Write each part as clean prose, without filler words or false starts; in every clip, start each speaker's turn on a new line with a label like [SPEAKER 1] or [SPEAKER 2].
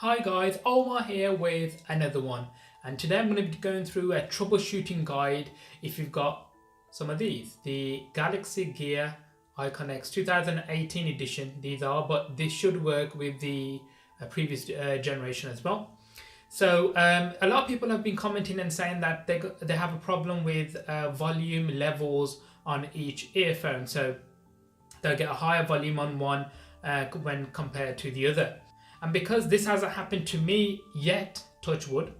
[SPEAKER 1] Hi guys, Omarr here with another one, and today I'm going to be going through a troubleshooting guide if you've got some of these. The Galaxy Gear IconX 2018 edition, these are, but this should work with the previous generation as well. So a lot of people have been commenting and saying that they have a problem with volume levels on each earphone. So they'll get a higher volume on one when compared to the other. And because this hasn't happened to me yet, touch wood,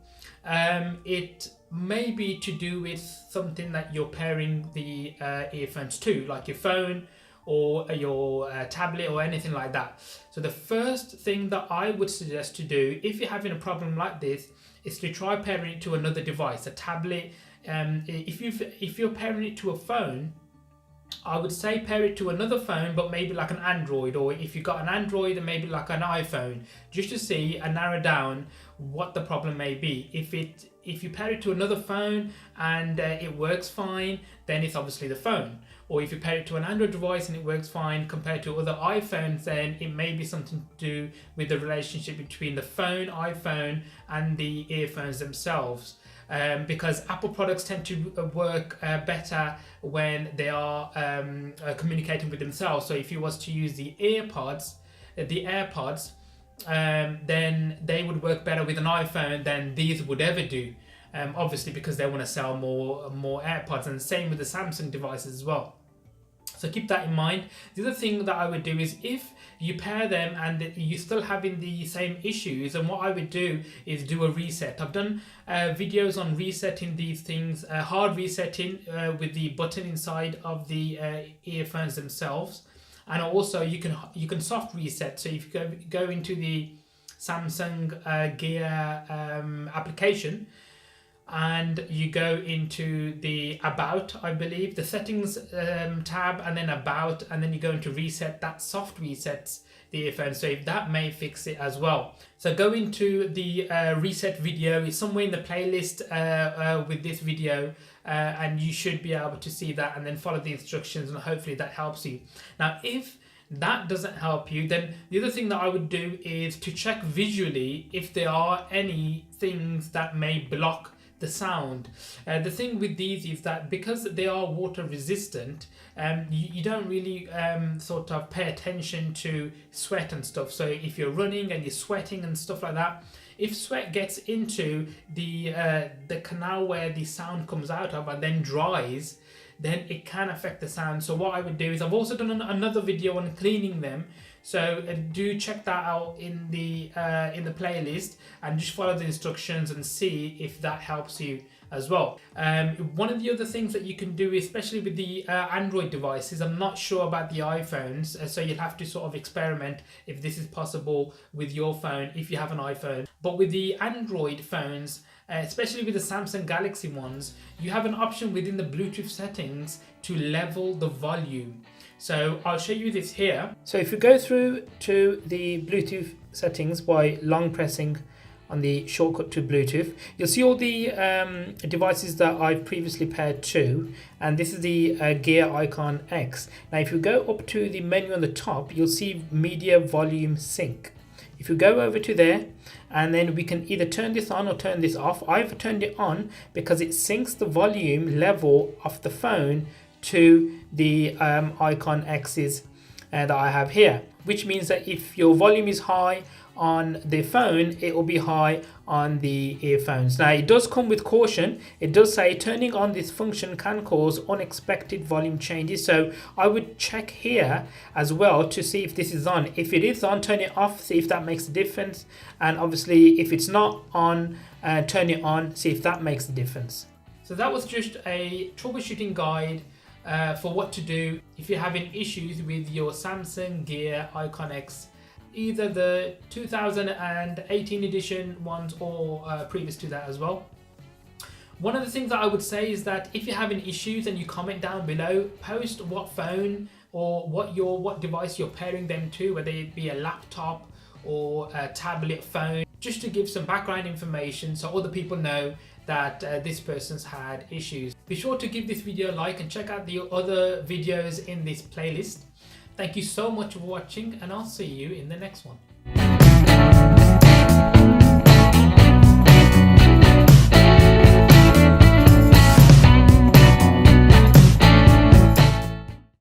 [SPEAKER 1] it may be to do with something that you're pairing the earphones to, like your phone or your tablet or anything like that. So the first thing that I would suggest to do if you're having a problem like this is to try pairing it to another device, a tablet. If you're pairing it to a phone, I would say pair it to another phone, but maybe like an Android, or if you've got an Android, then maybe like an iPhone, just to see and narrow down what the problem may be. If you pair it to another phone and it works fine, then it's obviously the phone. Or if you pair it to an Android device and it works fine compared to other iPhones, then it may be something to do with the relationship between the iPhone, and the earphones themselves. Because Apple products tend to work better when they are communicating with themselves. So if you was to use the Airpods, then they would work better with an iPhone than these would ever do. Obviously, because they want to sell more Airpods, and the same with the Samsung devices as well. So keep that in mind. The other thing that I would do is if you pair them and you're still having the same issues, and what I would do is do a reset. I've done videos on resetting these things, hard resetting with the button inside of the earphones themselves, and also you can soft reset. So if you go into the Samsung Gear application, and you go into the About, I believe, the Settings tab, and then About, and then you go into Reset. That soft resets the earphone, so if that may fix it as well. So go into the reset video. It's somewhere in the playlist with this video, and you should be able to see that, and then follow the instructions, and hopefully that helps you. Now, if that doesn't help you, then the other thing that I would do is to check visually if there are any things that may block the sound. The thing with these is that because they are water resistant, you don't really sort of pay attention to sweat and stuff. So if you're running and you're sweating and stuff like that, if sweat gets into the canal where the sound comes out of and then dries, then it can affect the sound. So what I would do is, I've also done another video on cleaning them, so do check that out in the playlist, and just follow the instructions and see if that helps you as well. One of the other things that you can do, especially with the Android devices, I'm not sure about the iPhones, so you'll have to sort of experiment if this is possible with your phone if you have an iPhone. But with the Android phones, especially with the Samsung Galaxy ones, you have an option within the Bluetooth settings to level the volume. So I'll show you this here. So if you go through to the Bluetooth settings by long pressing on the shortcut to Bluetooth, you'll see all the devices that I've previously paired to, and this is the Gear IconX. Now if you go up to the menu on the top, you'll see Media Volume Sync. If you go over to there, and then we can either turn this on or turn this off. I've turned it on because it syncs the volume level of the phone to the IconX's that I have here, which means that if your volume is high on the phone, it will be high on the earphones. Now it does come with caution. It does say turning on this function can cause unexpected volume changes, so I would check here as well to see if this is on. If it is on, turn it off, see if that makes a difference, and obviously if it's not on, turn it on, see if that makes a difference. So that was just a troubleshooting guide for what to do if you're having issues with your Samsung Gear IconX, either the 2018 edition ones or previous to that as well. One of the things that I would say is that if you're having issues, and you comment down below, post what phone or what device you're pairing them to, whether it be a laptop or a tablet phone, just to give some background information so other people know that this person's had issues. Be sure to give this video a like and check out the other videos in this playlist. Thank you so much for watching, and I'll see you in the next one.